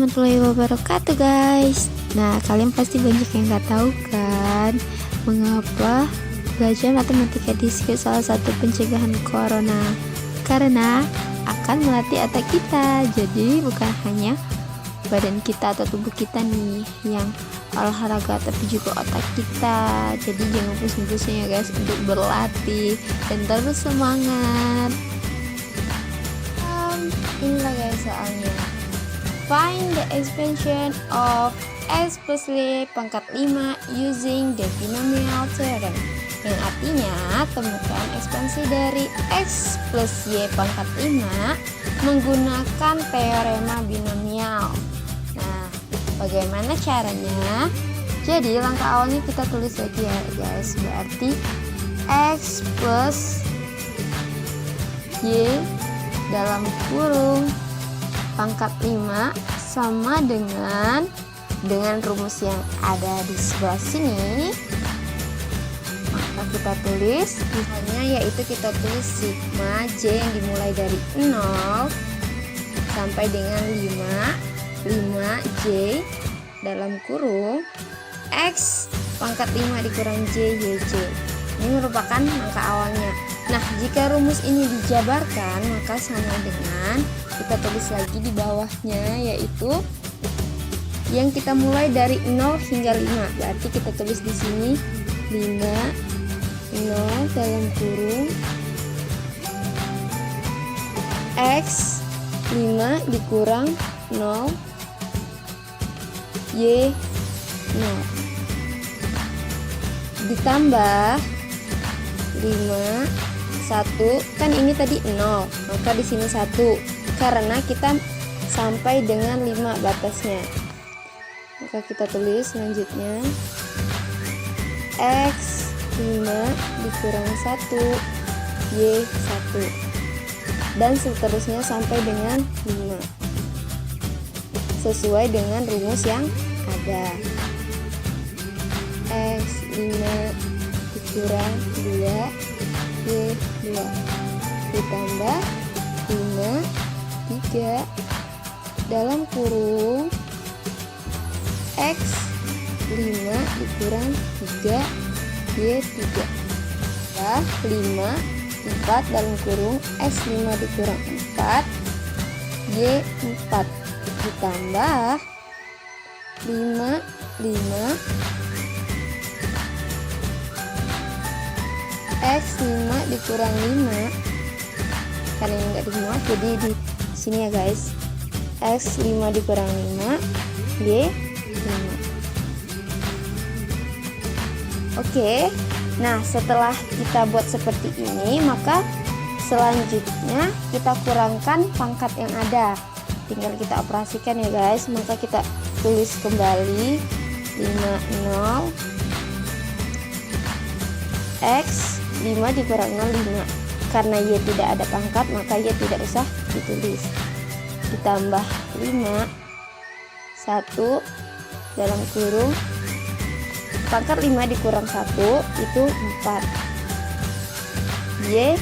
warahmatullahi wabarakatuh guys. Nah, kalian pasti banyak yang nggak tahu kan mengapa belajar matematika di skip salah satu pencegahan corona, karena akan melatih otak kita. Jadi bukan hanya badan kita atau tubuh kita nih yang olahraga, tapi juga otak kita. Jadi jangan pusing-pusing ya guys untuk berlatih dan terus semangat. Inilah guys soalnya. Find the expansion of x plus y pangkat 5 using the binomial theorem, yang artinya temukan ekspansi dari x plus y pangkat 5 menggunakan teorema binomial. Nah, bagaimana caranya? Jadi langkah awalnya kita tulis lagi ya guys, berarti x plus y dalam kurung pangkat 5 sama dengan rumus yang ada di sebelah sini. Maka kita tulis misalnya, yaitu kita tulis sigma j yang dimulai dari 0 sampai dengan 5 j dalam kurung x pangkat 5 dikurang j yj. Ini merupakan langkah awalnya. Nah, jika rumus ini dijabarkan, maka sama dengan kita tulis lagi di bawahnya, yaitu yang kita mulai dari 0 hingga 5. Berarti kita tulis di sini 5 0 dalam kurung x 5 dikurang 0 y 0 ditambah 5 1, kan ini tadi 0, maka di sini 1 karena kita sampai dengan 5 batasnya. Maka kita tulis selanjutnya x 5 dikurang 1 y 1 dan seterusnya sampai dengan 5 sesuai dengan rumus yang ada. X 5 dikurang 2 y 2 ditambah 5 3 dalam kurung x 5 dikurang 3 y 3 nah 5 4 dalam kurung x 5 dikurang 4 y 4 ditambah 5 x 5 dikurang 5 karena ini enggak dimuat, jadi di sini ya guys, x 5 dikurang 5 y 5. Oke, nah setelah kita buat seperti ini, maka selanjutnya kita kurangkan pangkat yang ada, tinggal kita operasikan ya guys. Maka kita tulis kembali 50 x 5 dikurang 0 5, karena y tidak ada pangkat maka y tidak usah ditulis, ditambah 5 1 dalam kurung pangkat 5 dikurang 1 itu 4 y,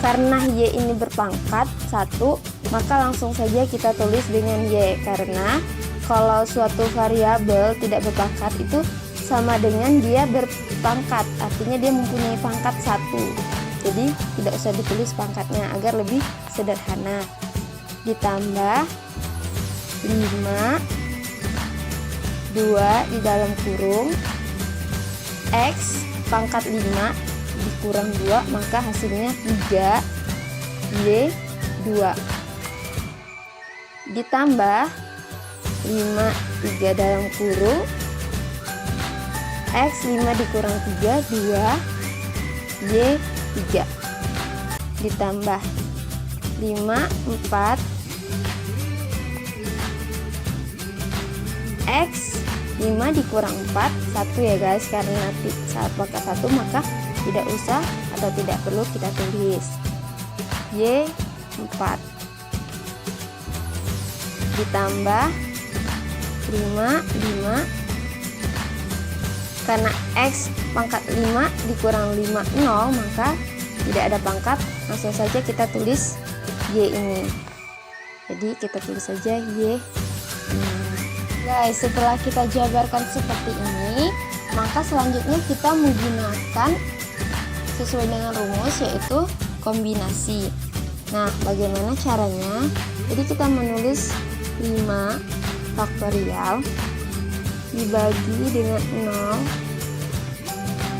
karena y ini berpangkat 1 maka langsung saja kita tulis dengan y, karena kalau suatu variabel tidak berpangkat itu sama dengan dia berpangkat, artinya dia mempunyai pangkat 1. Jadi tidak usah ditulis pangkatnya agar lebih sederhana. Ditambah 5 2 di dalam kurung x pangkat 5 dikurang 2, maka hasilnya 3 y 2 ditambah 5 3 dalam kurung x 5 dikurang 3 2 y 3 ditambah 5 4 x 5 dikurang 4 1 ya guys, karena saat pangkat 1 maka tidak usah atau tidak perlu kita tulis y 4 ditambah 5 karena x pangkat 5 dikurang 5 0, maka tidak ada pangkat, langsung saja kita tulis y ini. Jadi kita tulis saja Y. Guys, setelah kita jabarkan seperti ini, maka selanjutnya kita menggunakan sesuai dengan rumus, yaitu kombinasi. Nah, bagaimana caranya? Jadi kita menulis 5 faktorial dibagi dengan 0,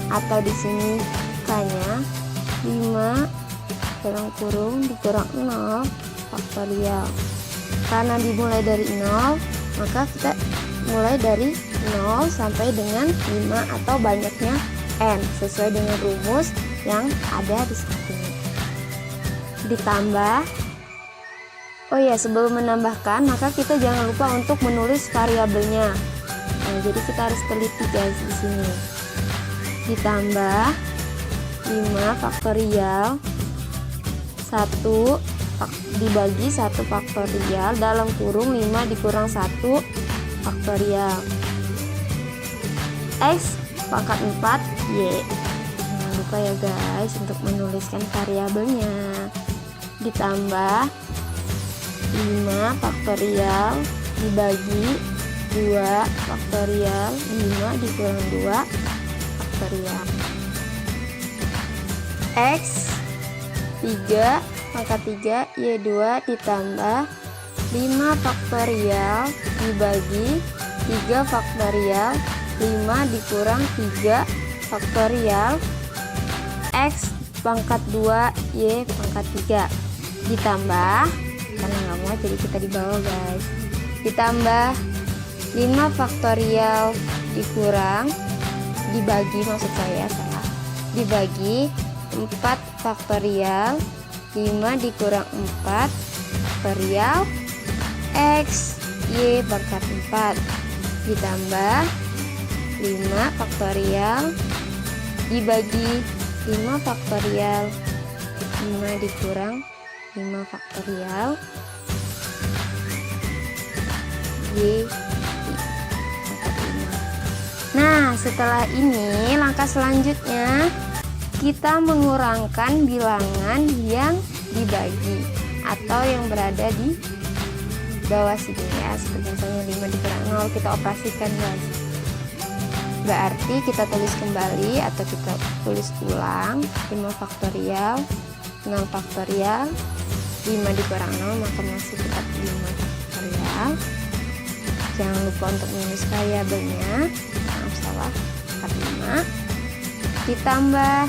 atau di sini K-nya 5 dalam kurung dikurang 0 faktorial. Karena dimulai dari 0, maka kita mulai dari 0 sampai dengan 5 atau banyaknya n sesuai dengan rumus yang ada di samping. Ditambah, oh ya, sebelum menambahkan maka kita jangan lupa untuk menulis variabelnya. Nah, jadi kita harus teliti guys di sini. Ditambah 5 faktorial 1 dibagi 1 faktorial dalam kurung 5 dikurang 1 faktorial X pangkat 4 Y. Jangan lupa ya guys untuk menuliskan variabelnya. Ditambah 5 faktorial dibagi 2 faktorial 5 dikurang 2 faktorial X 3 pangkat 3 Y2 ditambah 5 faktorial dibagi 3 faktorial 5 dikurang 3 faktorial X pangkat 2 Y pangkat 3 ditambah, karena nggak mau jadi kita di bawah guys, ditambah 5 faktorial dikurang dibagi, maksud saya salah, dibagi 4 faktorial 5 dikurang 4 faktorial X Y pangkat 4 ditambah 5 faktorial dibagi 5 faktorial 5 dikurang 5 faktorial Y pangkat 5. Nah, setelah ini langkah selanjutnya kita mengurangkan bilangan yang dibagi atau yang berada di bawah sini ya, seperti misalnya 5 dikurang 0 kita operasikan guys. Berarti kita tulis kembali atau kita tulis ulang 5 faktorial 0 faktorial 5 dikurang 0, maka masih tetap 5 faktorial. Jangan lupa untuk menulis variabelnya, maaf salah, 5 ditambah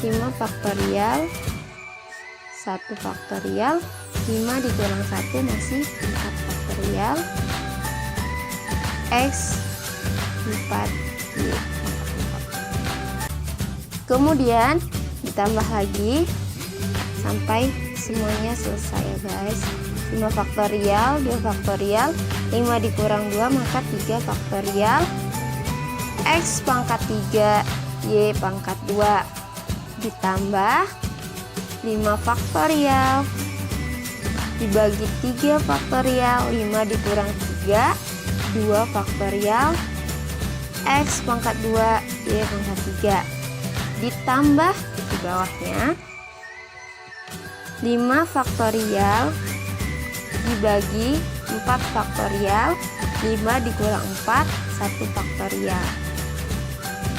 5 faktorial 1 faktorial 5 dikurang 1 masih 4 faktorial X 4 Y. Kemudian ditambah lagi sampai semuanya selesai ya guys. 5 faktorial 2 faktorial 5 dikurang 2 maka 3 faktorial X pangkat 3 Y pangkat 2 ditambah 5 faktorial dibagi 3 faktorial 5 dikurang 3 2 faktorial X pangkat 2 Y pangkat 3 ditambah di bawahnya 5 faktorial dibagi 4 faktorial 5 dikurang 4 1 faktorial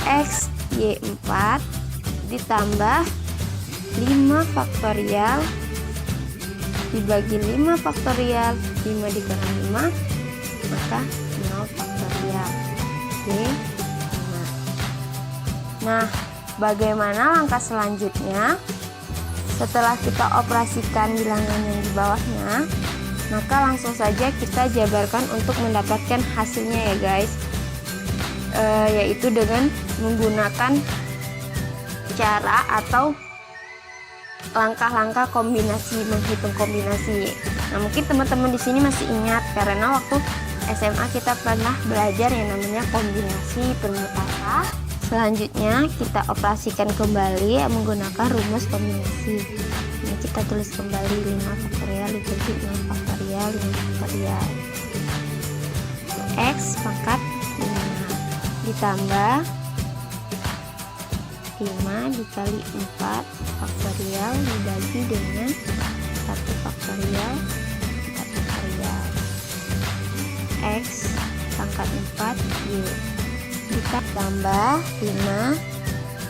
X Y 4 ditambah 5 faktorial dibagi 5 faktorial 5 dikurang 5 maka 0 faktorial Y 5. Nah, bagaimana langkah selanjutnya? Setelah kita operasikan bilangan yang di bawahnya, maka langsung saja kita jabarkan untuk mendapatkan hasilnya ya guys, yaitu dengan menggunakan cara atau langkah-langkah kombinasi, menghitung kombinasi. Nah, mungkin teman-teman di sini masih ingat karena waktu SMA kita pernah belajar yang namanya kombinasi permutasi. Selanjutnya kita operasikan kembali menggunakan rumus kombinasi. Ini kita tulis kembali 5 faktorial dibagi 6 faktorial 5 faktorial X pangkat 5 ditambah 5 dikali 4 faktorial dibagi dengan 1 faktorial pangkat 4Y. Ditambah 5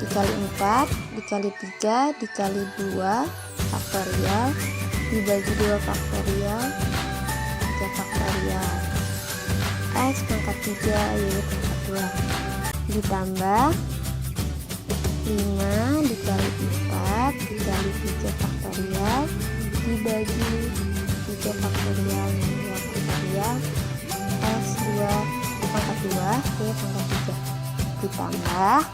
dikali 4 dikali 3 dikali 2 faktorial dibagi 2 faktorial 3 faktorial X pangkat 3 Y pangkat 2 ditambah 5 dikali 4 dikali 3 faktorial dibagi 3 faktorial 2 faktorial X 2 pangkat 2 Y pangkat 3 ditambah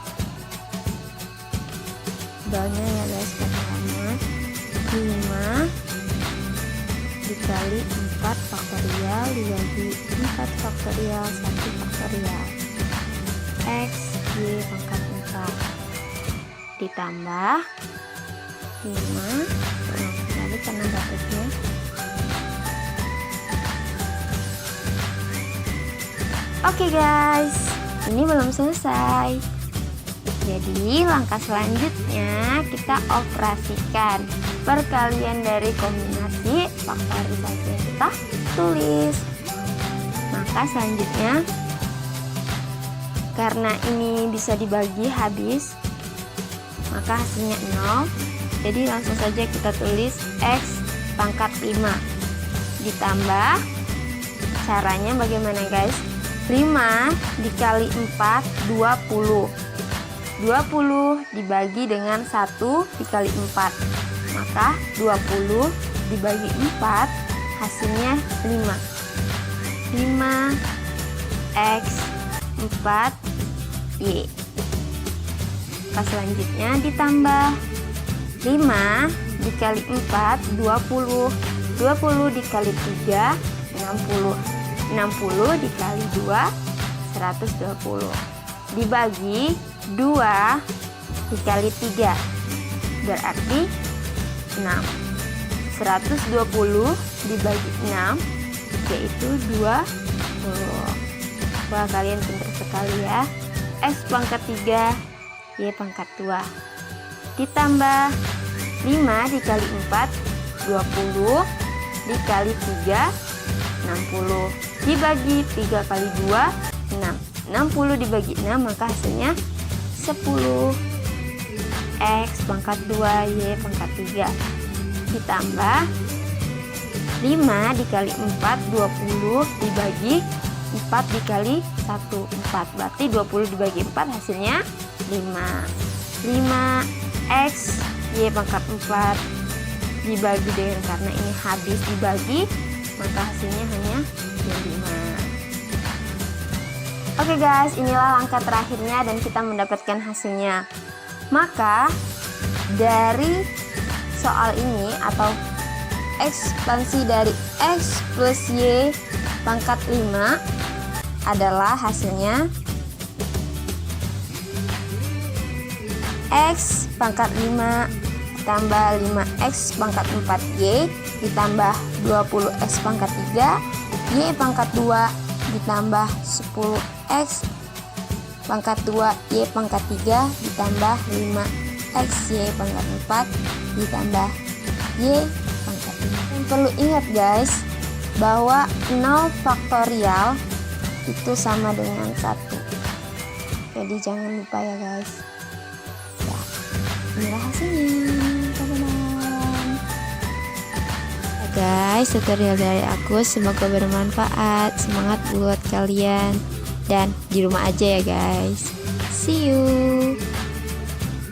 bawahnya ya guys, pertama 5 dikali 4 faktorial dibagi 4 faktorial 1 faktorial X Y pangkat 4 ditambah 5 ulang kembali karena bracketnya. Oke guys, ini belum selesai. Jadi langkah selanjutnya kita operasikan perkalian dari kombinasi faktorisasi yang kita tulis. Maka selanjutnya, karena ini bisa dibagi habis, maka hasilnya 0. Jadi langsung saja kita tulis X pangkat 5 ditambah, caranya bagaimana guys? 5 dikali 4 20 dibagi dengan 1 dikali 4, maka 20 dibagi 4 hasilnya 5 X 4 Y. Pas selanjutnya ditambah 5 dikali 4 20 dikali 3 60 dikali 2 120 dibagi 2 dikali 3 berarti 6. 120 dibagi 6 yaitu 20. Wah, kalian pintar sekali ya. X pangkat 3 Y pangkat 2 ditambah 5 dikali 4 20 dikali 3 60 dibagi 3 kali 2 6. 60 dibagi 6 maka hasilnya 10. X pangkat 2 Y pangkat 3 ditambah 5 dikali 4 20 dibagi 4 dikali 1 4, berarti 20 dibagi 4 hasilnya 5 X Y pangkat 4 dibagi dengan, karena ini habis dibagi maka hasilnya hanya 5. Oke guys, inilah langkah terakhirnya dan kita mendapatkan hasilnya. Maka dari soal ini atau ekspansi dari X plus Y pangkat 5 adalah hasilnya X pangkat 5 ditambah 5X pangkat 4Y ditambah 20X pangkat 3 Y pangkat 2 ditambah 10X pangkat 2 Y pangkat 3 ditambah 5X Y pangkat 4 ditambah Y pangkat 5. Yang perlu ingat guys, bahwa 0 faktorial itu sama dengan 1. Jadi jangan lupa ya guys. Ya, inilah hasilnya teman-teman. Guys, tutorial dari aku semoga bermanfaat. Semangat buat kalian dan di rumah aja ya guys. See you.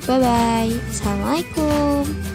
Bye bye. Assalamualaikum.